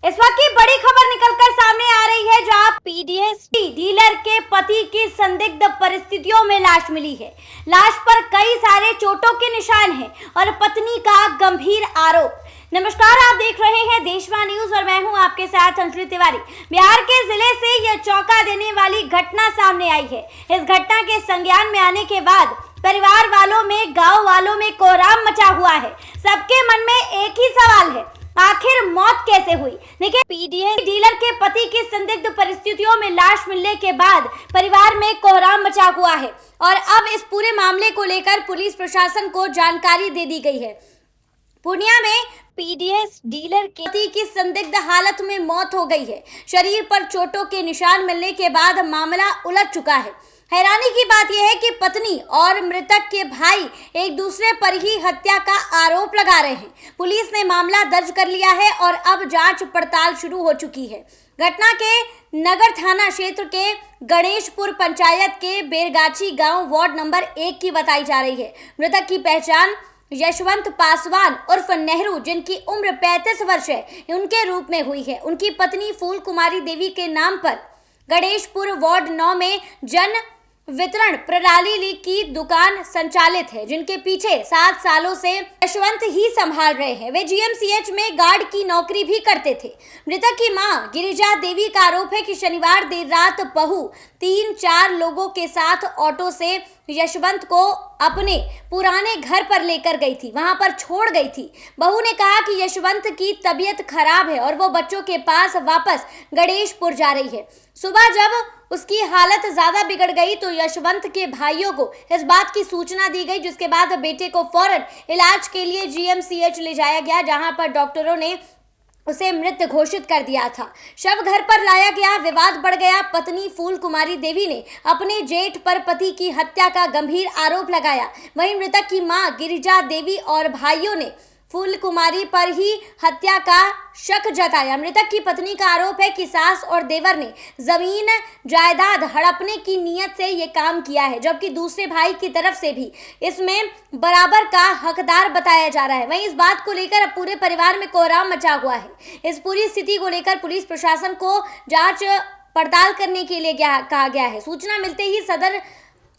इस वक्त की बड़ी खबर निकलकर सामने आ रही है, जहां पीडीएस डीलर के पति की संदिग्ध परिस्थितियों में लाश मिली है। लाश पर कई सारे चोटों के निशान हैं और पत्नी का गंभीर आरोप। नमस्कार, आप देख रहे हैं देशवा न्यूज और मैं हूं आपके साथ अंशुली तिवारी। बिहार के जिले से यह चौंका देने वाली घटना सामने आई है। इस घटना के संज्ञान में आने के बाद परिवार वालों में, गांव वालों में कोहराम मचा हुआ है। सबके मन में एक ही सवाल है, आखिर मौत कैसे हुई। देखिए, पीडीएस डीलर के पति की संदिग्ध परिस्थितियों में लाश मिलने के बाद परिवार में कोहराम मचा हुआ है और अब इस पूरे मामले को लेकर पुलिस प्रशासन को जानकारी दे दी गई है। पूर्णिया में पीडीएस डीलर के पति की संदिग्ध हालत में मौत हो गई है। शरीर पर चोटों के निशान मिलने के बाद मामला उलझ चुका है। हैरानी की बात यह है कि पत्नी और मृतक के भाई एक दूसरे पर ही हत्या का आरोप लगा रहे हैं। पुलिस ने मामला दर्ज कर लिया है और अब जांच पड़ताल शुरू हो चुकी है। घटना के नगर थाना क्षेत्र के गणेशपुर पंचायत के बेरगाछी गांव वार्ड नंबर 1 की बताई जा रही है। मृतक की पहचान यशवंत पासवान उर्फ नेहरू, जिनकी उम्र 35 वर्ष है, उनके रूप में हुई है। उनकी पत्नी फूल कुमारी देवी के नाम पर गणेशपुर वार्ड 9 में जन वितरण प्रणाली की दुकान संचालित है, जिनके पीछे 7 सालों से यशवंत ही संभाल रहे हैं। वे जीएमसीएच में गार्ड की नौकरी भी करते थे। मृतक की मां गिरिजा देवी का आरोप है कि शनिवार देर रात बहू 3-4 लोगों के साथ ऑटो से यशवंत को अपने पुराने घर पर लेकर गई थी, वहां पर छोड़ गई थी। बहू ने कहा कि यशवंत की तबीयत खराब है और वो बच्चों के पास वापस गणेशपुर जा रही है। सुबह जब उसकी हालत ज्यादा बिगड़ गई तो यशवंत के भाइयों को इस बात की सूचना दी गई, जिसके बाद बेटे को फौरन इलाज के लिए जीएमसीएच ले जाया गया, जहां पर डॉक्टरों ने उसे मृत घोषित कर दिया था। शव घर पर लाया गया, विवाद बढ़ गया। पत्नी फूल कुमारी देवी ने अपने जेठ पर पति की हत्या का गंभीर आरोप लगाया। वहीं मृतक की मां गिरिजा देवी और भाइयों ने फूल कुमारी पर ही हत्या का शक जताया। मृतक की पत्नी का आरोप है कि सास और देवर ने जमीन जायदाद हड़पने की नीयत से ये काम किया है, जबकि दूसरे भाई की तरफ से भी इसमें बराबर का हकदार बताया जा रहा है। वहीं इस बात को लेकर अब पूरे परिवार में कोहराम मचा हुआ है। इस पूरी स्थिति को लेकर पुलिस प्रशासन को जांच पड़ताल करने के लिए कहा गया है। सूचना मिलते ही सदर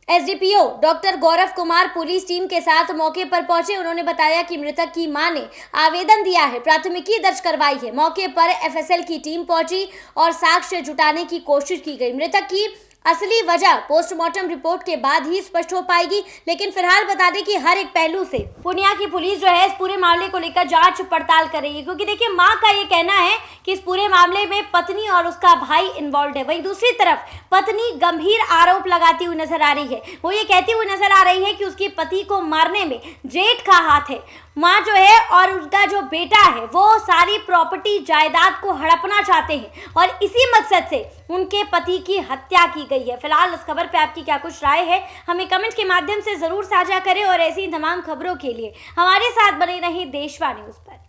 SDPO doctor Gaurav Kumar police team के साथ मौके पर पहुंचे। उन्होंने बताया कि मृतक की मां ने आवेदन दिया है, प्राथमिकी दर्ज करवाई है। मौके पर एफएसएल की टीम पहुंची और साक्ष्य जुटाने की कोशिश की गई। मृतक की असली वजह पोस्टमार्टम रिपोर्ट के बाद ही स्पष्ट हो पाएगी, लेकिन फिलहाल बता दें कि हर एक पहलू से पूर्णिया की पुलिस जो है इस पूरे मामले को लेकर जांच पड़ताल कर रही है, क्योंकि देखिए, मां का ये कहना है कि इस पूरे मामले में पत्नी और उसका भाई इन्वॉल्व है। वहीं दूसरी तरफ पत्नी गंभीर आरोप लगाती हुई नजर आ रही है। वो ये कहती हुई नजर आ रही है कि उसके पति को मारने में जेठ का हाथ है। मां जो है और उनका जो बेटा है वो सारी प्रॉपर्टी जायदाद को हड़पना चाहते हैं और इसी मकसद से उनके पति की हत्या की गई है। फिलहाल इस खबर पे आपकी क्या कुछ राय है, हमें कमेंट के माध्यम से जरूर साझा करें और ऐसी तमाम खबरों के लिए हमारे साथ बने रहें देशवा न्यूज पर।